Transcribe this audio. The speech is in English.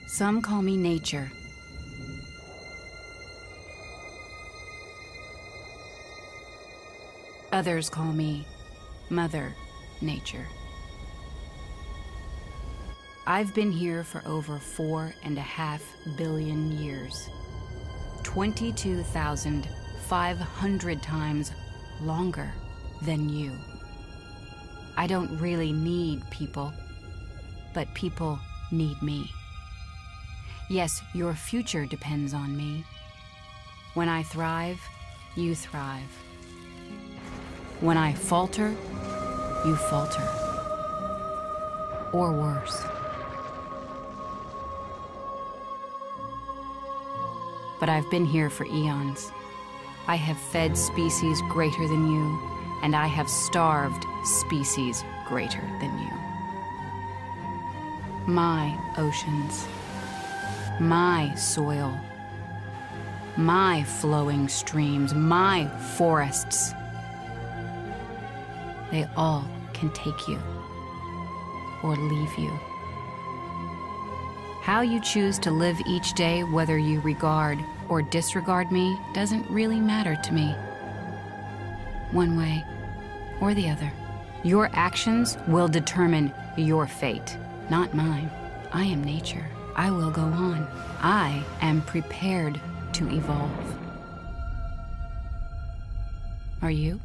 Some call me nature. Others call me Mother Nature. I've been here for over 4.5 billion years. 22,500 times longer than you. I don't really need people, but people need me. Yes, your future depends on me. When I thrive, you thrive. When I falter, you falter. Or worse. But I've been here for eons. I have fed species greater than you, and I have starved species greater than you. My oceans, my soil, my flowing streams, my forests, they all can take you or leave you. How you choose to live each day, whether you regard or disregard me, doesn't really matter to me. One way or the other. Your actions will determine your fate, not mine. I am nature. I will go on. I am prepared to evolve. Are you?